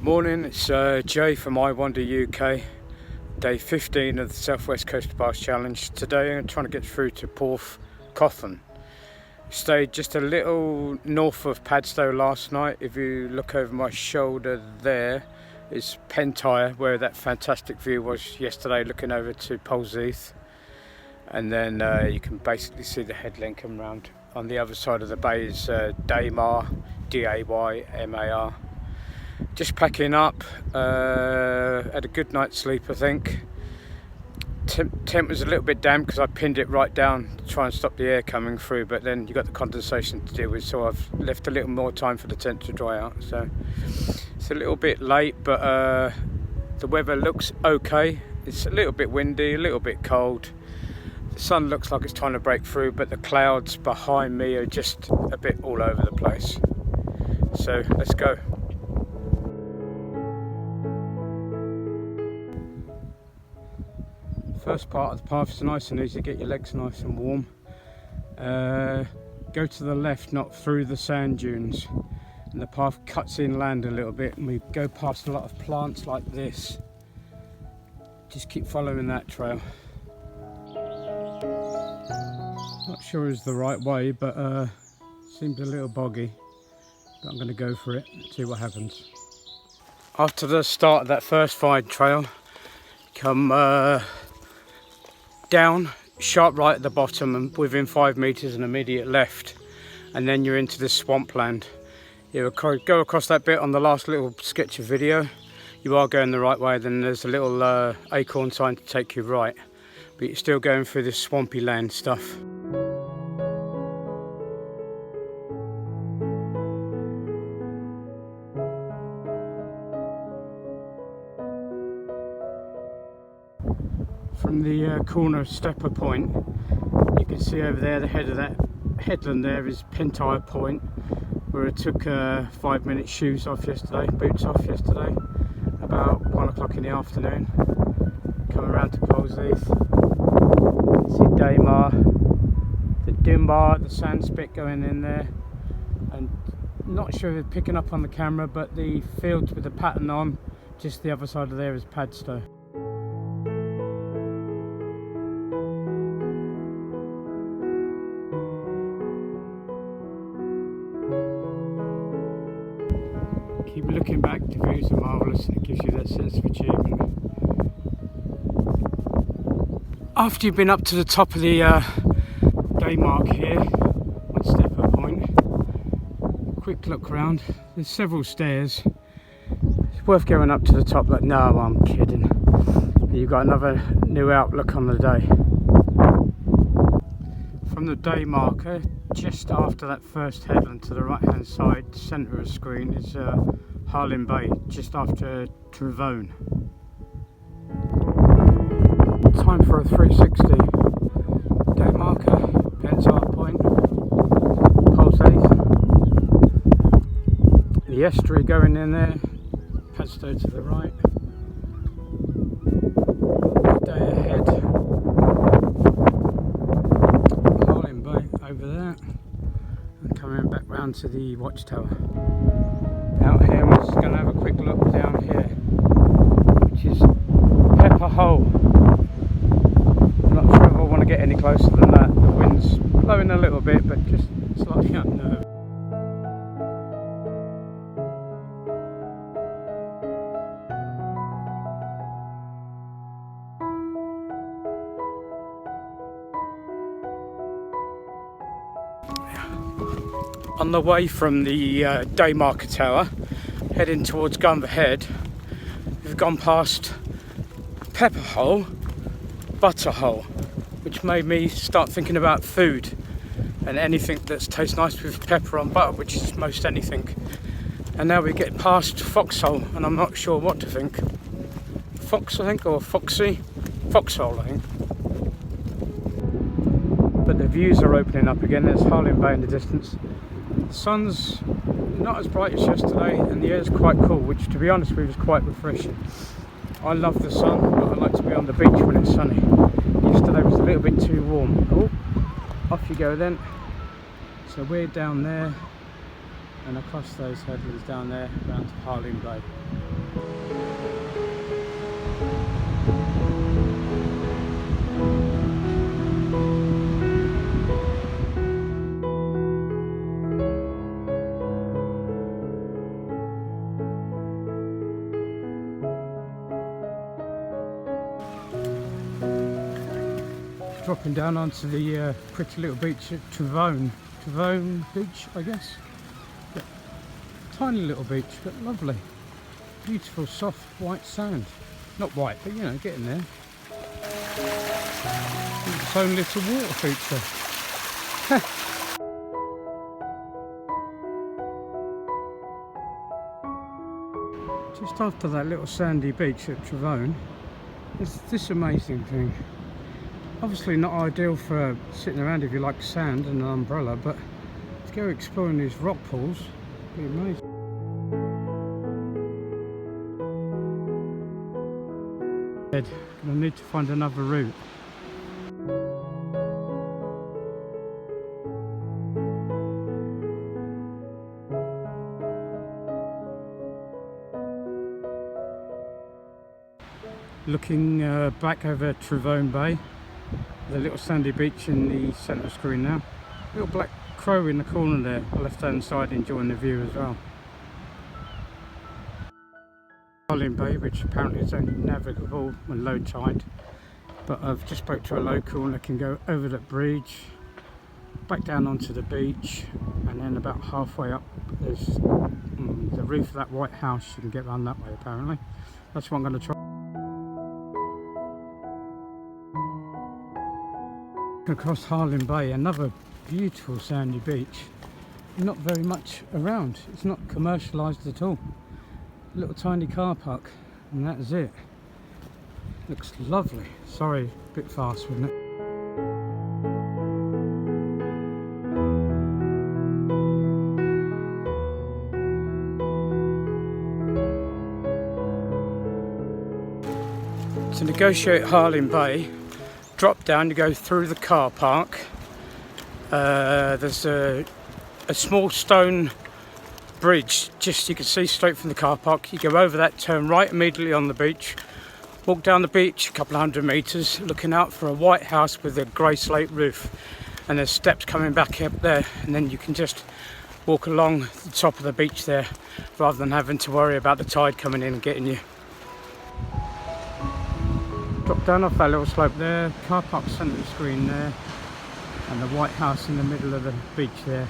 Morning, it's Jay from I Wander UK, day 15 of the South West Coast Pass Challenge. Today I'm trying to get through to Porthcothan. Stayed just a little north of Padstow last night. If you look over my shoulder there is Pentyre, where that fantastic view was yesterday looking over to Polesheath. And then you can basically see the headland come round. On the other side of the bay is Daymar, D-A-Y-M-A-R. Just packing up, had a good night's sleep I think. Tent was a little bit damp because I pinned it right down to try and stop the air coming through, but then you got the condensation to deal with, so I've left a little more time for the tent to dry out. So it's a little bit late, but the weather looks okay. It's a little bit windy, a little bit cold. The sun looks like it's trying to break through, but the clouds behind me are just a bit all over the place. So let's go. First part of the path is nice and easy, get your legs nice and warm. Go to the left, not through the sand dunes, and the path cuts inland a little bit, and we go past a lot of plants like this. Just keep following that trail. Not sure it's the right way, but seems a little boggy, but I'm going to go for it and see what happens. After the start of that first fine trail, come down, sharp right at the bottom, and within 5 meters an immediate left, and then you're into this swampland. You go across that bit on the last little sketch of video. You are going the right way, then there's a little acorn sign to take you right, but you're still going through this swampy land stuff. From the corner of Stepper Point, you can see over there the head of that headland there is Pentyre Point, where I took 5 minute shoes off yesterday, boots off yesterday, about 1 o'clock in the afternoon. Coming around to Polesheath, see Daymar, the Dimbar, the sand spit going in there, and not sure if it's picking up on the camera, but the fields with the pattern on, just the other side of there is Padstow. Keep looking back, the views are marvellous and it gives you that sense of achievement. After you've been up to the top of the day mark here on Stepper Point, quick look round, there's several stairs. It's worth going up to the top, but no, I'm kidding. You've got another new outlook on the day. From the day marker, just after that first headland to the right hand side, centre of the screen, is Harlyn Bay, just after Devon. Time for a 360. Day marker, Pentyre Point, Polesheath. The estuary going in there, Padstow to the right. Day ahead. Over there, and coming back round to the watchtower. Out here, we're just going to have a quick look down here, which is Pepper Hole. I'm not sure if I want to get any closer than that. The wind's blowing a little bit, but just slightly unnerving. On the way from the day marker tower, heading towards Gunver Head, we've gone past Pepper Hole, Butter Hole, which made me start thinking about food and anything that tastes nice with pepper on butter, which is most anything. And now we get past Foxhole, and I'm not sure what to think. Fox, I think, or Foxy? Foxhole, I think. But the views are opening up again. There's Harlyn Bay in the distance. The sun's not as bright as yesterday, and the air's quite cool, which to be honest with you is quite refreshing. I love the sun, but I like to be on the beach when it's sunny. Yesterday was a little bit too warm. Oh, off you go then. So we're down there, and across those headlands down there, around to Harlyn Bay. Dropping down onto the pretty little beach at Devon Beach, I guess. Yeah. Tiny little beach, but lovely. Beautiful, soft, white sand. Not white, but you know, getting there. Its own little water feature. Just after that little sandy beach at Devon, there's this amazing thing. Obviously not ideal for sitting around if you like sand and an umbrella, but to go exploring these rock pools would be amazing. I need to find another route. Looking back over Devon Bay, the little sandy beach in the centre screen now. Little black crow in the corner there, left hand side, enjoying the view as well. Harlyn Bay, which apparently is only navigable when low tide, but I've just spoke to a local and I can go over that bridge, back down onto the beach, and then about halfway up there's the roof of that white house. You can get around that way apparently. That's what I'm going to try. Across Harlyn Bay, another beautiful sandy beach. Not very much around, it's not commercialised at all. Little tiny car park, and that's it. Looks lovely. Sorry, a bit fast, wasn't it? To negotiate Harlyn Bay, drop down, you go through the car park. There's a small stone bridge, just you can see straight from the car park. You go over that, turn right immediately on the beach, walk down the beach a couple of 100 metres, looking out for a white house with a grey slate roof, and there's steps coming back up there, and then you can just walk along the top of the beach there rather than having to worry about the tide coming in and getting you. Drop down off that little slope there, car park centre screen there, and the white house in the middle of the beach there,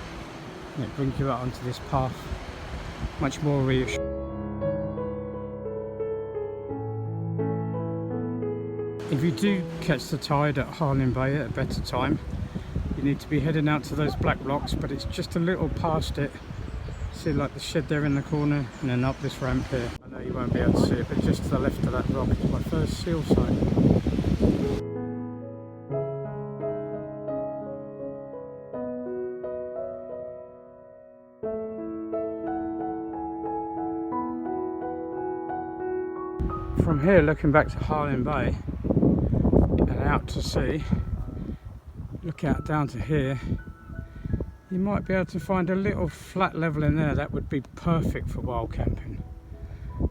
and it brings you out onto this path. Much more reassuring. If you do catch the tide at Harlyn Bay at a better time, you need to be heading out to those black rocks, but it's just a little past it. See, like the shed there in the corner, and then up this ramp here. I know you won't be able to see it, but just to the left of that rock is my first seal site. From here, looking back to Harlyn Bay and out to sea, look out down to here, you might be able to find a little flat level in there that would be perfect for wild camping.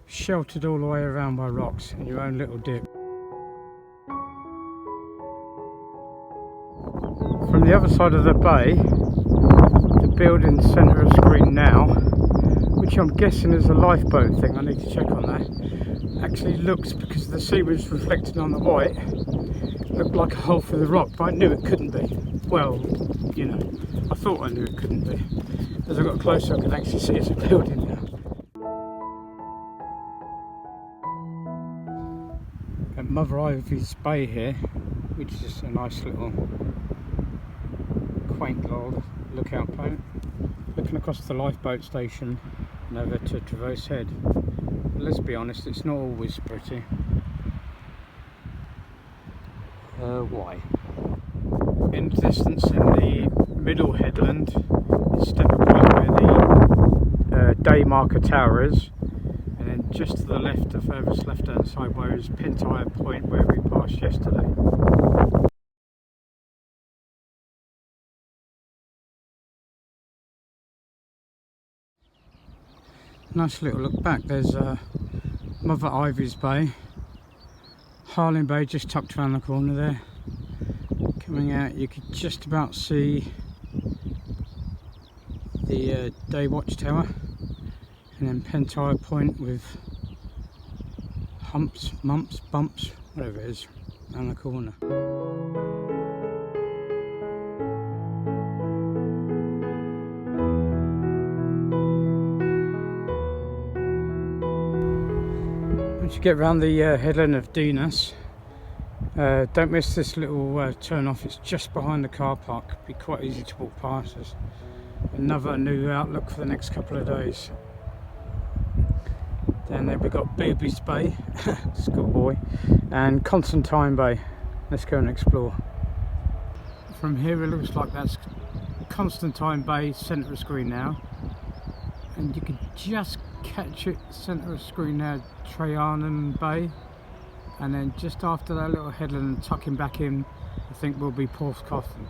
Sheltered all the way around by rocks and your own little dip. From the other side of the bay, the building centre of screen now, which I'm guessing is a lifeboat thing, I need to check on that, actually looks, because the sea was reflected on the white, looked like a hole through the rock, but I knew it couldn't be. Well, you know, I thought I knew it couldn't be. As I got closer I could actually see it's a building now. At Mother Ivy's Bay here, which is a nice little quaint little lookout point, looking across the lifeboat station and over to Traverse Head. But let's be honest, it's not always pretty. Why? In the distance in the middle headland is Stepper Point, where the day marker tower is, and then just to the left, the furthest left hand side, where is Pentire Point, where we passed yesterday. Nice little look back. There's Mother Ivy's Bay, Harlyn Bay just tucked around the corner there. Coming out, you could just about see the day watchtower, and then Pentire Point with humps, mumps, bumps, whatever it is, around the corner. get around the headland of Dinas. Don't miss this little turn off, it's just behind the car park. Be quite easy to walk past us. Another new outlook for the next couple of days. Then we've got Booby's Bay, schoolboy, and Constantine Bay. Let's go and explore. From here it looks like that's Constantine Bay, centre of screen now. And you can just catch it, centre of screen now, Trajanum Bay. And then just after that little headland and tucking back in, I think will be Porthcothan.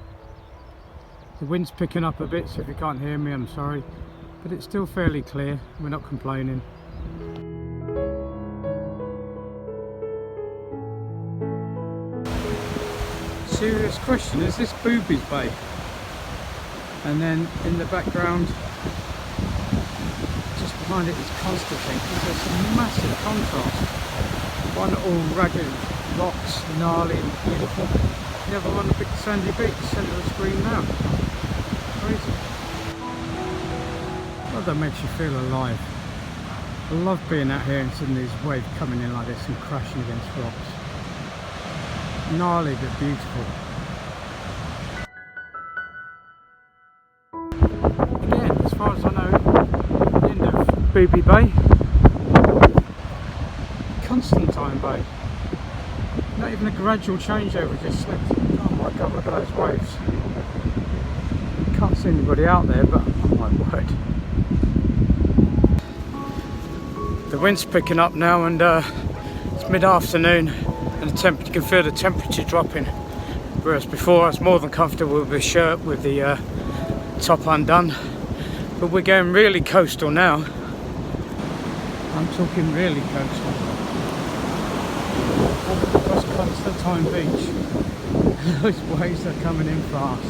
The wind's picking up a bit, so if you can't hear me, I'm sorry. But it's still fairly clear, we're not complaining. Serious question, is this Booby's Bay? And then in the background, just behind it is Constantine. There's a massive contrast. One all ragged rocks, gnarly and beautiful. The other one a big sandy beach, centre of the screen now. Crazy. Well, that makes you feel alive. I love being out here and seeing these waves coming in like this and crashing against rocks. Gnarly but beautiful. Again, as far as I know, the end of Booby Bay, Constantine Bay. Not even a gradual changeover, just slipped. Oh my god, look at those waves. Can't see anybody out there, but oh my word. The wind's picking up now, and it's mid-afternoon, and you can feel the temperature dropping. Whereas before I was more than comfortable with the shirt with the top undone. But we're going really coastal now. I'm talking really coastal. Across Constantine Beach. Those waves are coming in fast.